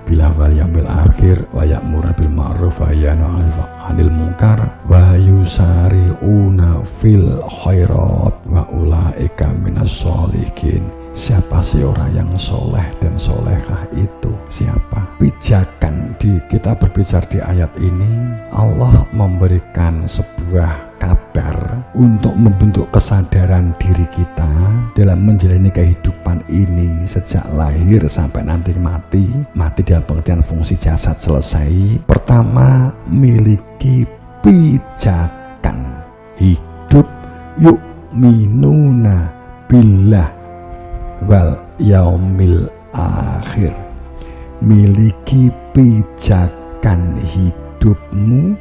billah wal yaumil akhir wa ya'muru bil ma'ruf wa yanha 'anil munkar wa yusari'una fil khairat wa ulaika minas sholihin. Siapa sih orang yang soleh dan solehah itu? Siapa? Pijakan kita berbicara di ayat ini, Allah memberikan sebuah kabar untuk membentuk kesadaran diri kita dalam menjalani kehidupan ini sejak lahir sampai nanti mati dalam pengertian fungsi jasad selesai. Pertama, miliki pijakan hidup yu'minuna billah wal yaumil akhir. Miliki pijakan hidupmu,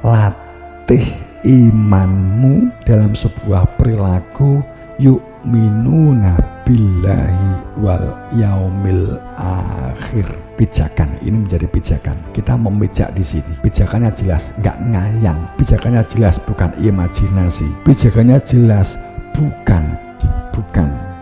latih imanmu dalam sebuah perilaku yu'minuna billahi wal yaumil akhir. Pijakan ini menjadi pijakan. Kita memijak di sini. Pijakannya jelas, nggak ngayang. Pijakannya jelas, bukan imajinasi. Pijakannya jelas, bukan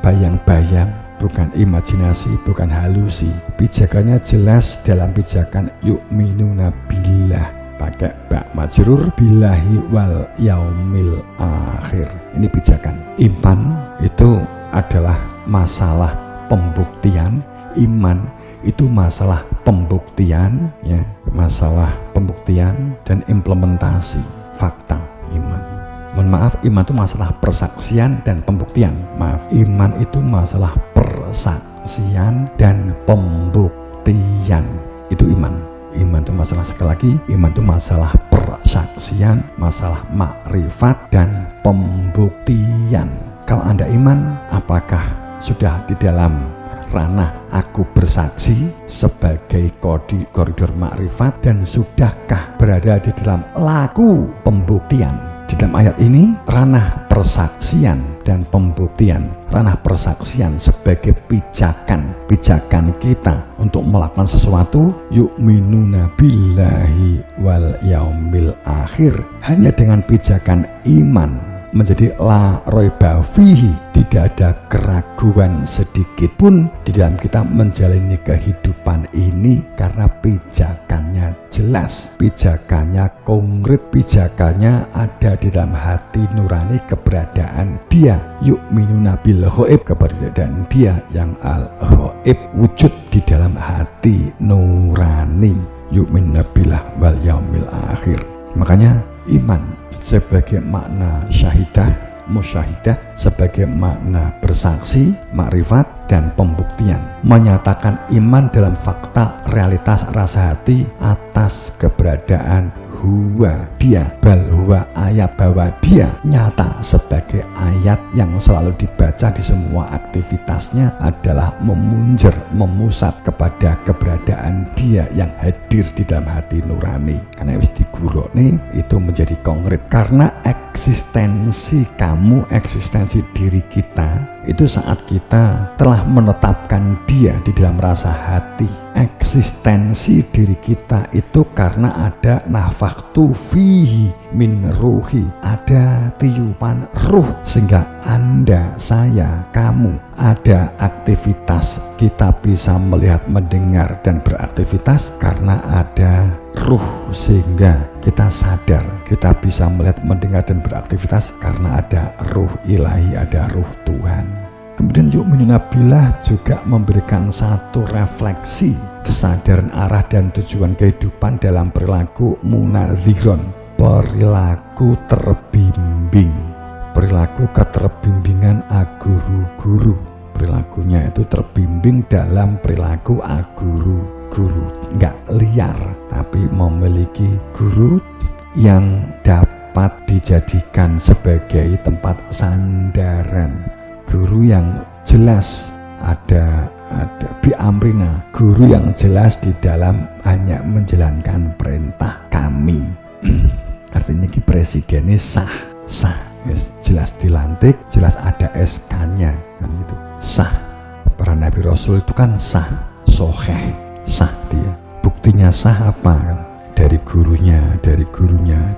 bayang-bayang, bukan imajinasi, bukan halusi. Pijakannya jelas dalam pijakan yu'minuna billah, pakai ba majrur billahi wal yaumil akhir. Ini pijakan. Iman itu adalah masalah pembuktian. Iman itu masalah pembuktian, ya, masalah pembuktian dan implementasi fakta iman. Mohon maaf, iman itu masalah persaksian dan pembuktian. Maaf, iman itu masalah persaksian dan pembuktian. Itu iman. Iman itu masalah, sekali lagi, iman itu masalah persaksian, masalah makrifat dan pembuktian. Kalau Anda iman, apakah sudah di dalam ranah aku bersaksi sebagai koridor makrifat, dan sudahkah berada di dalam laku pembuktian? Di dalam ayat ini, ranah persaksian dan pembuktian. Ranah persaksian sebagai pijakan kita untuk melakukan sesuatu, yu'minuna billahi wal yaumil akhir. Hanya dengan pijakan iman menjadi la raiba fihi, tidak ada keraguan sedikit pun di dalam kita menjalani kehidupan ini, karena pijakannya jelas, pijakannya konkret, pijakannya ada di dalam hati nurani keberadaan Dia. Yu'minuna bil ghaib, keberadaan Dia yang al ghaib wujud di dalam hati nurani. Yu'minuna billah wal yaumil akhir. Makanya iman sebagai makna syahidah, musyahidah, sebagai makna bersaksi, makrifat, dan pembuktian. Menyatakan iman dalam fakta, realitas, rasa hati atas keberadaan huwa Dia, bal huwa ayat, bahwa Dia nyata sebagai ayat yang selalu dibaca di semua aktivitasnya adalah memunjer, memusat kepada keberadaan Dia yang hadir di dalam hati nurani. Karena wis digurukne itu menjadi konkret, karena eksistensi kamu, eksistensi diri kita itu saat kita telah menetapkan Dia di dalam rasa hati. Eksistensi diri kita itu karena ada nafaktu fihi min ruhi, ada tiupan ruh, sehingga Anda, saya, kamu ada aktivitas. Kita bisa melihat, mendengar, dan beraktivitas karena ada ruh, sehingga kita sadar. Kita bisa melihat, mendengar, dan beraktivitas karena ada ruh ilahi, ada ruh Tuhan. Kemudian yu'minuna billah juga memberikan satu refleksi kesadaran arah dan tujuan kehidupan dalam perilaku munadhiron, perilaku terbimbing, perilaku keterbimbingan aguru-guru. Perilakunya itu terbimbing dalam perilaku aguru-guru, nggak liar, tapi memiliki guru yang dapat dijadikan sebagai tempat sandaran. Guru yang jelas, ada bi amrina, guru yang jelas di dalam hanya menjalankan perintah kami. Artinya ki presidennya sah, yes, jelas dilantik, jelas ada SK-nya, kan gitu. Sah. Para nabi rasul itu kan sah, soheh, sah dia. Buktinya sah apa kan? Dari gurunya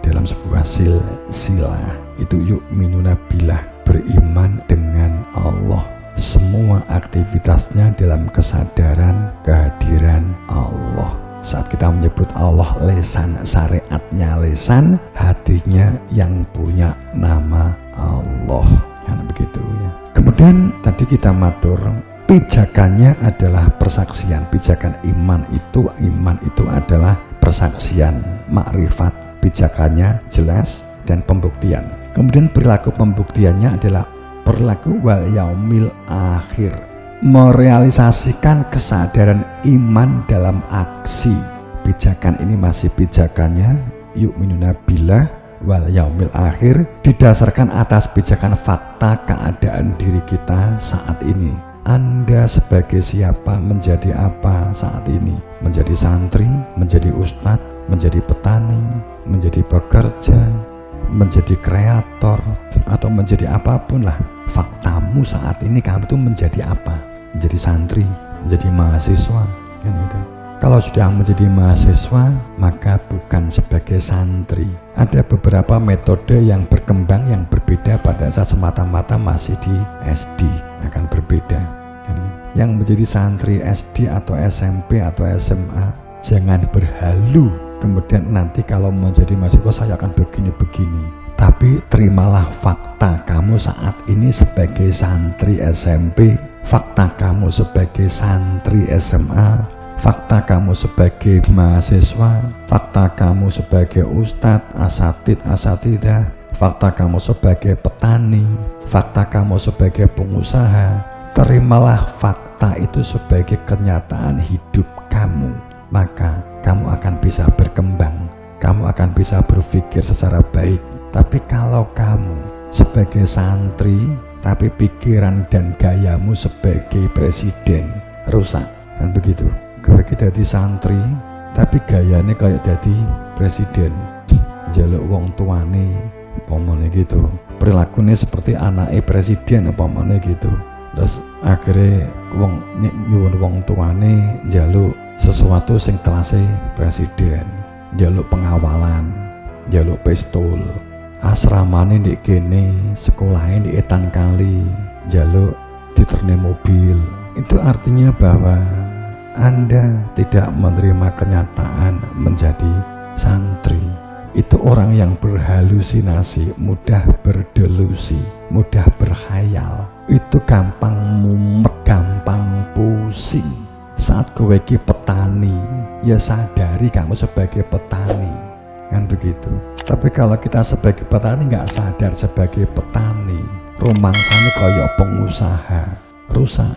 dalam sebuah silsilah. Itu yu'minuna billah, beriman dengan Allah, semua aktivitasnya dalam kesadaran kehadiran Allah. kita menyebut Allah lesan, syariatnya lesan, hatinya yang punya nama Allah. Kan begitu ya. Kemudian tadi kita matur, pijakannya adalah persaksian. Pijakan iman itu adalah persaksian, makrifat. Pijakannya jelas dan pembuktian. Kemudian perilaku pembuktiannya adalah perilaku wal yaumil akhir, merealisasikan kesadaran iman dalam aksi. Pijakan ini masih pijakannya yu'minuna billah wal yaumil akhir, didasarkan atas pijakan fakta keadaan diri kita saat ini. Anda sebagai siapa, menjadi apa saat ini? Menjadi santri, menjadi ustadz, menjadi petani, menjadi pekerja, menjadi kreator, atau menjadi apapun lah. Faktamu saat ini, kamu itu menjadi apa? Menjadi santri, menjadi mahasiswa, kan itu. Kalau sudah menjadi mahasiswa, maka bukan sebagai santri. Ada beberapa metode yang berkembang, yang berbeda pada saat semata-mata masih di SD, akan berbeda. Yang menjadi santri SD atau SMP atau SMA, jangan berhalu. Kemudian nanti kalau menjadi mahasiswa saya akan begini-begini. Tapi terimalah fakta kamu saat ini sebagai santri SMP, fakta kamu sebagai santri SMA, fakta kamu sebagai mahasiswa, fakta kamu sebagai ustadz, asatidah, fakta kamu sebagai petani, fakta kamu sebagai pengusaha. Terimalah fakta itu sebagai kenyataan hidup kamu, maka kamu akan bisa berkembang, kamu akan bisa berpikir secara baik. Tapi kalau kamu sebagai santri, tapi pikiran dan gayamu sebagai presiden, rusak, kan begitu. Kita jadi santri, tapi gayanya kayak jadi presiden, jaluk wong tuane, pomone gitu. Perilakunya seperti anaknya presiden, pomone gitu. Terus akhirnya nyuwun wong tuane jaluk sesuatu sing kelasnya presiden, jaluk pengawalan, jaluk pistol, asramane di kene, sekolahnya di etan kali, jaluk diterne mobil. Itu artinya bahwa Anda tidak menerima kenyataan menjadi santri. Itu orang yang berhalusinasi, mudah berdelusi, mudah berkhayal. Itu gampang mumet, gampang pusing. Saat kowe ki petani, ya sadari kamu sebagai petani, kan begitu. Tapi kalau kita sebagai petani nggak sadar sebagai petani, rumangsane koyok pengusaha, rusak.